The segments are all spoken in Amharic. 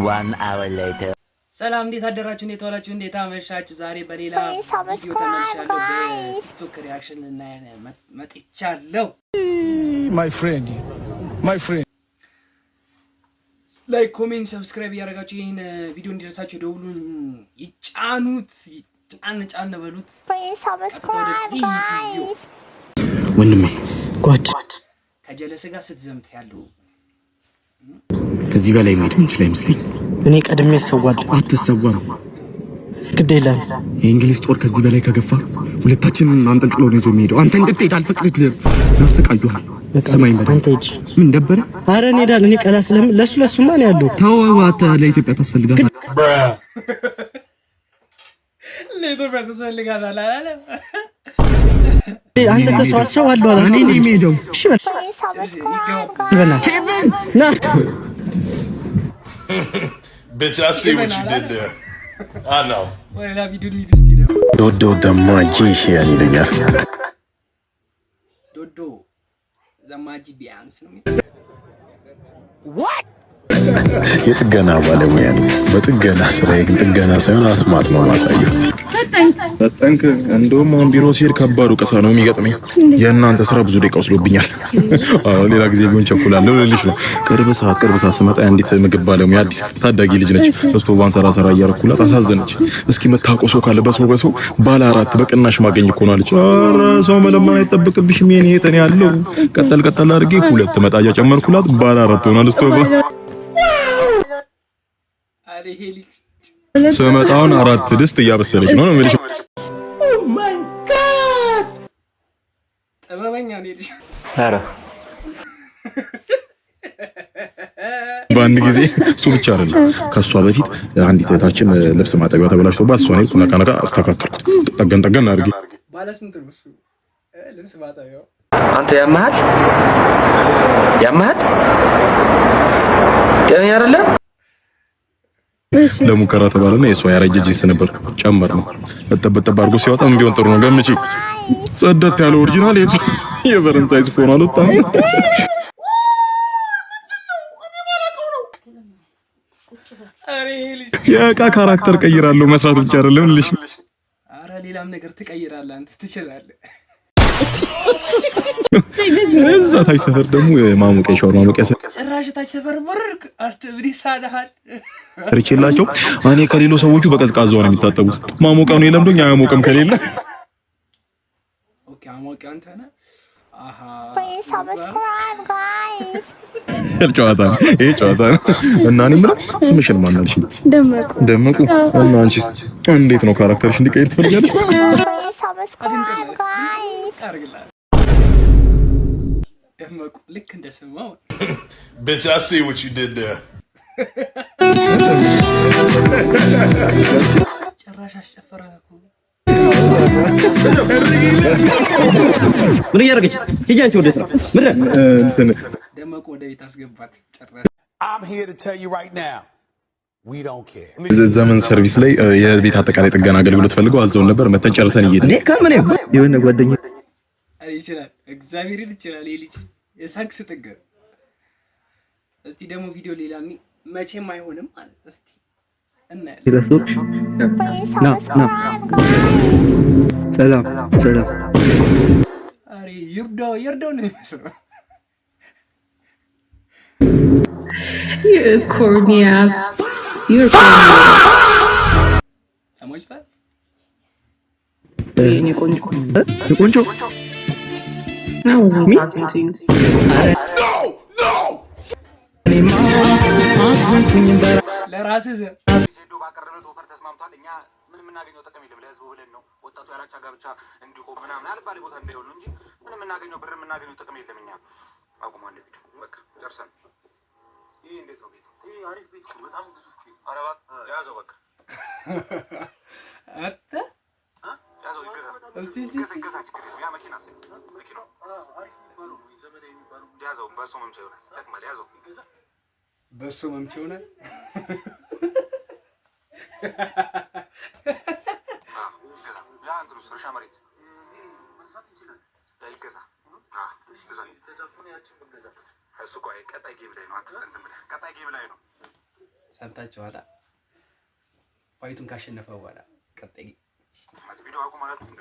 1 hour later. ሰላም እንዴት አደራችሁ? እንዴት ዋላችሁ? እንዴት አመሻችሁ? ዛሬ በሌላ ቪዲዮ ተመልሻለሁ። በቲክቶክ ሪአክሽን እና መጥቻለሁ። my friend ላይክ ኮሜንት ሰብስክራይብ ያደርጋችሁ ይሄን ቪዲዮ እንዲደርሳችሁ ደውሉን ይጫኑት ጫን በሉት። ወንድሜ ጓድ ከጀለስ ጋር ስትዘምት ያለው ከዚህ በላይ መሄድ ምንችል አይመስለኝ። እኔ ቀድሜ ሰዋለሁ። አትሰዋም፣ ግድ የለም። የእንግሊዝ ጦር ከዚህ በላይ ከገፋ ሁለታችንን አንጠልጥሎ ነው ይዞ የሚሄደው። አንተ እንድትሄድ አልፈቅድልህም፣ ያሰቃዩሃል። ሰማይ መዳን ምን ደበረ? አረ እንሄዳለን። እኔ ቀላ ስለምን ለሱማ ነው ያለው። ተዋዋተ ለኢትዮጵያ ታስፈልጋለህ፣ ለኢትዮጵያ ታስፈልጋለህ አላለ። አንተ ተሰዋሰው አለው አለ። እኔ ነኝ የምሄደው። እሺ በላ ኬቪን ና Bitch, I see what you did there. I know. ወላ ቪዲዮ ሊድስቲ ነው ዶዶ ደማጂሽ ያለኛል። ዶዶ ዘማጂ ቢያንስ ነው። What? የጥገና ባለሙያ ነው። በጥገና ስራዬ ግን ጥገና ሳይሆን አስማት ነው ማሳየው። ተጠንቅ እንደውም አሁን ቢሮ ሲሄድ ከባድ ወቀሳ ነው የሚገጥመኝ። የእናንተ ስራ ብዙ ደቂቃ ወስዶብኛል። ሌላ ጊዜ ቢሆን ቸኩላለሁ ልልሽ ነው። ቅርብ ሰዓት ስመጣ አንዲት ምግብ ባለሙያ አዲስ ታዳጊ ልጅ ነች። በስቶቫን ሰራ እያረኩላት አሳዘነች። እስኪ መታቆሶ ካለ በሰው ባለ 4 በቅናሽ ማገኝ እኮ ነው አለች። ኧረ ሰው መለመን አይጠብቅብሽም የኔ እህት ነው ያለው። ቀጠል አድርጌ 2 መጣጃ ጨመርኩላት። ባለ 4 ሆኗል ስቶቫ። ስመጣውን 4 ድስት እያበሰለች ነው የምልሽ። ኦ ማይ ጋድ ጥበበኛ ነሽ። ኧረ በአንድ ጊዜ እሱ ብቻ አይደለም። ከሷ በፊት አንዲት እህታችን ልብስ ማጠቢያ ተበላሽቶባት እሷን ሄድኩ ነቃ አስተካከልኩት። ጠገን አድርጌ ባለ ስንት ነው እሱ ልብስ ማጠቢያው? አንተ ያመሃል ጤነኛ አይደለም። ለሙከራ ተባለና የሷ ያረጀ ጂንስ ነበር ጨመር ነው እጠበጠብ አድርጎ ሲያወጣ ምን ቢሆን ጥሩ ነው ገምጪ። ጽደት ያለ ኦሪጂናል የፈረንሳይ ስፎን አልወጣም። የዕቃ ካራክተር ቀይራለሁ መስራት ብቻ አይደለም ልሽ። አረ ሌላም ነገር ትቀይራለህ አንተ ትችላለህ። እዛ ታች ሰፈር ደግሞ ማሙቀሻው ጭራሽ ታች ሰፈር ወርክ አትብሪ ሳዳሃል ርችላቸው። እኔ ከሌሎ ሰዎቹ በቀዝቃዛው ነው የሚታጠቡት። ማሙቀው ነው የለምዶኝ አያሞቅም ከሌለ። ኦኬ አሞቀው አንተ ነህ። አሃ ሰብስክራይብ ጋይስ። ይሄ ጨዋታ ነው። እና እኔ ምን ስምሽን ማን አልሽኝ? ደመቁ። እና አንቺስ እንዴት ነው ካራክተርሽ እንዲቀይር ትፈልጋለሽ? ሰብስክራይብ ጋይስ። ደመቁ ልክ እንደሰማው Bitch, I see what you did there. ጭራሽ አሸፈራኩ። ምን ያረጋች ሂጂ ወደ ስራ ምን እንትን ደመቁ ወደ ቤት አስገባት። ጭራሽ I'm here to tell you right now. We don't care. ዘመን ሰርቪስ ላይ የቤት አጠቃላይ ጥገና አገልግሎት ፈልገው አዘውን ነበር። መተን ጨርሰን እየሄድን ከምን የሆነ ጓደኛ ይችላል እግዚአብሔርን ይችላል። የልጅ የሳክስ ጥግ። እስቲ ደግሞ ቪዲዮ ሌላ መቼም አይሆንም ማለት እስቲ እናያለን። ይረስቶክሽ ና ሰላም አሬ ይርዳው ነው የሚመስለው። You're corny ass. ሰማችሁታል? የኔ ቆንጆ I wasn't talking to you. ለራስህ ሴዶ ባቀረበው ኦፈር ተስማምቷል። እኛ ምንም እናገኘው ጥቅም የለም። ለህዝቡ ብለን ነው ወጣቱ ያላቻ ጋብቻ እንዲቆም ምናምን አልባሌ ቦታ እንዳይሆን እንጂ ምንም እናገኘው ጥቅም የለም። እኛ አቁም አንድ ቪዲዮ በቃ ጨርሰን። ይሄ እንዴት ነው ቤቱ? ይሄ አሪፍ ቤት ነው፣ በጣም ግዙፍ ቤት። ኧረ እባክህ ያዘው በቃ አተ ያዘው ይገዛ። እስቲ ያ መኪናው አሪፍ የሚባለው ነው፣ ዘመናዊ የሚባለው ያዘው። በእሱ መምቻ ይሆናል ይጠቅማል። ያዘው ይገዛ። በሱ መምቻ ይሆናል። ያ አንድሩስ እርሻ መሬት መግዛት ይችላል። ይገዛ። እሱ ቆይ ቀጣይ ጌም ላይ ነው። አትፈን ዝም ብለህ ቀጣይ ጌም ላይ ነው። ሰምታችኋላ። ፋይቱን ካሸነፈ በኋላ ቀጣይ ቪዲዮ አቁም አላልኩም።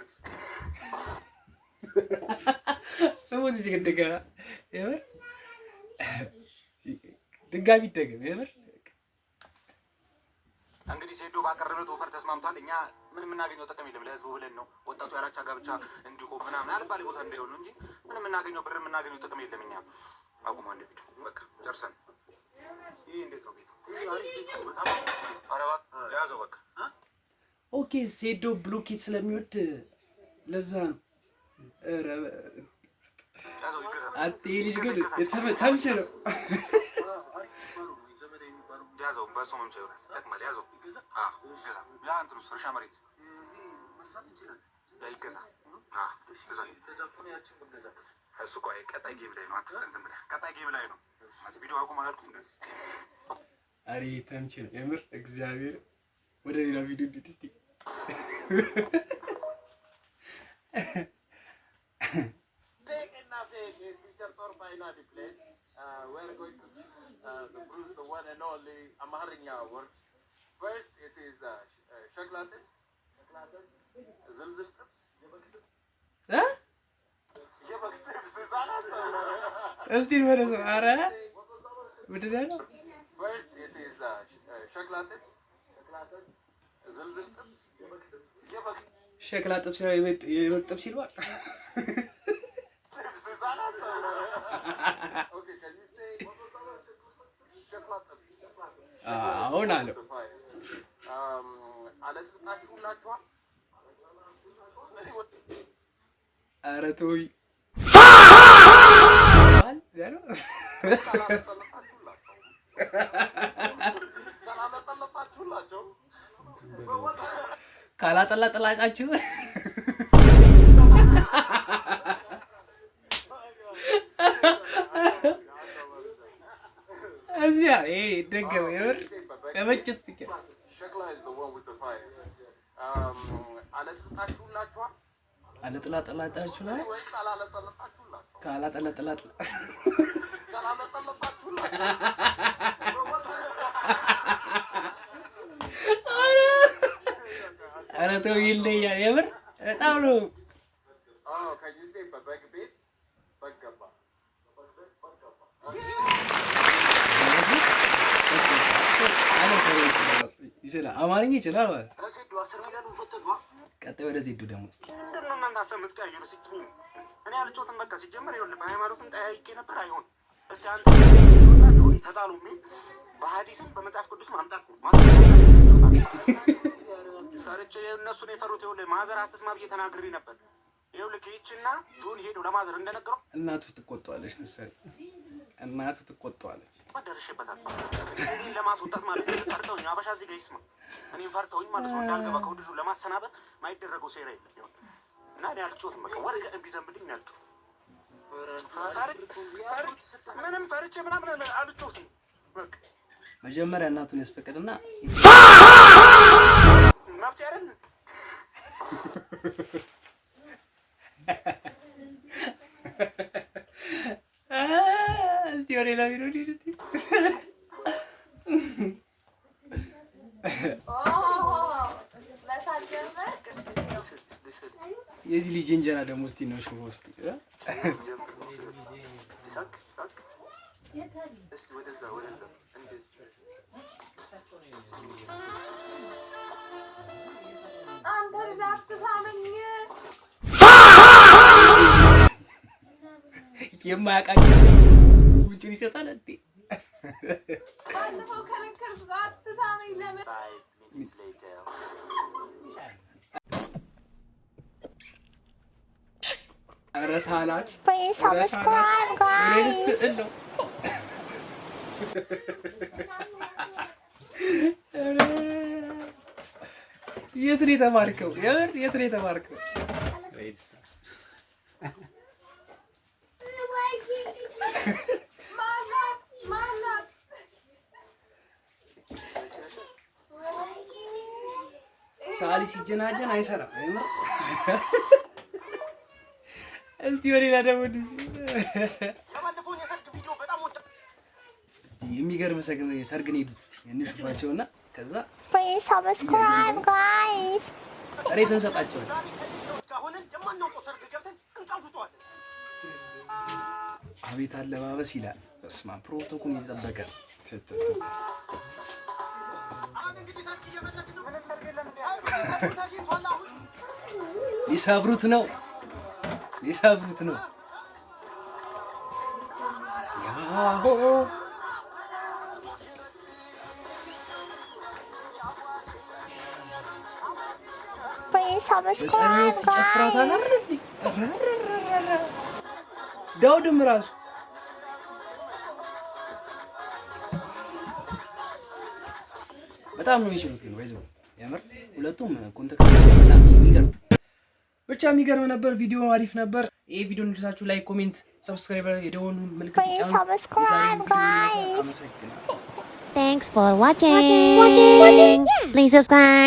ስሙት እዚህ ገደጋ የምር ድጋሚ ይደገም የምር። እንግዲህ ሴዶ ባቀረበው ኦፈር ተስማምቷል። እኛ ምን የምናገኘው ጥቅም የለም። ለህዝቡ ብለን ነው ወጣቱ ያላቻ ጋብቻ እንዲቆም ምናምን አልባሌ ቦታ እንዳይሆን እንጂ ምን የምናገኘው ብር የምናገኘው ጥቅም የለም። እኛ አቁም አንድ ቪዲዮ በቃ ጨርሰን። ይሄ እንዴት ነው ቤቱ? ያዘው በቃ ኦኬ። ሴዶ ብሎኬት ስለሚወድ ለዛ ነው። አንተ ልጅ ግን ተምች ነው። ያዘው በሱ መምቻ ይሆናል ተክማል። ያዘው ያ እንትሩስ እርሻ መሬት ይገዛ። እሱ ቆይ ቀጣይ ጌም ላይ ነው። አትፍጠን ዝም ብለህ ቀጣይ ጌም ላይ ነው። ቪዲዮ አቁም አላልኩም። አሬ ተምች ነው የምር እግዚአብሔር። ወደ ሌላ ቪዲዮ እንሂድ እስቲ። We're going to the Bruce, the one and only Amharinya words. First, it is shakla tips, zilzil tips, yabak tips. እስቲ ወደዛ አረ ወደዳለ First, it is shakla tips, zilzil tips, yabak tips. ሸክላ ጥብስ ነው የበግ ጥብስ ይሏል። አሁን አለው ኧረ ተውኝ ካላጠላጠላጫችሁ እዚያ ይሄ ደገመ የምር የመጭት ትከ አለጥላጥላጣችሁ ላይ ካላጠላጥላጥ ኧረ ተው ይለያል የምር በጣም ነው። ይችላል አማርኛ ይችላል ማለት ቀጣይ ወደ ዜዱ ደግሞ እስቲ ምንድነው እናንተ አሰምትቀያየሩ ሲጥሩ እኔ አልጮትም። በቃ ሲጀመር ይኸውልህ በሃይማኖትም ጠያይቄ ነበር አይሆን። እስቲ አንተ ጆኒ ተጣሉሚ በሐዲስም በመጽሐፍ ቅዱስ ማምጣት ነው ታረጨ እነሱን የፈሩት ይኸውልህ ማዘር አትስማ ብዬ ተናግሬ ነበር። ይኸውልህ ከይችና ጆኒ ሄዶ ለማዘር እንደነገረው እናቱ ትቆጣዋለች መሰለኝ። እናቱ ትቆጣዋለች። ደርሼበታል። እኔን ለማስወጣት ማለት ነው። ፈርተውኝ አበሻ እዚህ ጋር ይስማ። እኔን ፈርተውኝ ማለት ነው እንዳልገባ ከውድድሩ ለማሰናበት ማይደረገው ሴራ የለም። እና እኔ አልጮትም። በቃ ወርቅ ቢዘንብልኝ ያልጩ ምንም ፈርቼ ምናምን አልጮትም። በቃ መጀመሪያ እናቱን ያስፈቅድና መብት ያረን እስቲ ወሬ ላይ ነው እስቲ የዚህ ልጅ እንጀራ ደግሞ እስቲ ነው ሽቦ እስቲ ወደዛ የማያውቃቸው ውጭን ይሰጣል እንዴ? ኧረ ሳላድ Please subscribe, guys. የት ነው የተማርከው? የት ነው የተማርከው? ሳሊ ሲጀናጀን አይሰራም። እስቲ ወሬላ ደግሞ የሚገርም ሰርግ ነው የሄዱት። እስቲ እንሹፋቸውና ከዛ Please subscribe, guys. ሬት እንሰጣቸዋለን። አቤት አለባበስ ይላል። በስመ አብ ፕሮቶኮል እየጠበቀ ሊሰብሩት ነው ያሆ Please subscribe, guys. ዳውድም ራሱ በጣም ነው የሚችሉት ግን ወይዘው ያምር ሁለቱም ኮንታክት በጣም የሚገርም ብቻ የሚገርም ነበር። ቪዲዮ አሪፍ ነበር። ይሄ ቪዲዮ እንድትሳችሁ ላይክ፣ ኮሜንት፣ ሰብስክራይብ የደወሉን ምልክት Please subscribe, guys. አመሰግናለሁ። Thanks for watching. Please subscribe.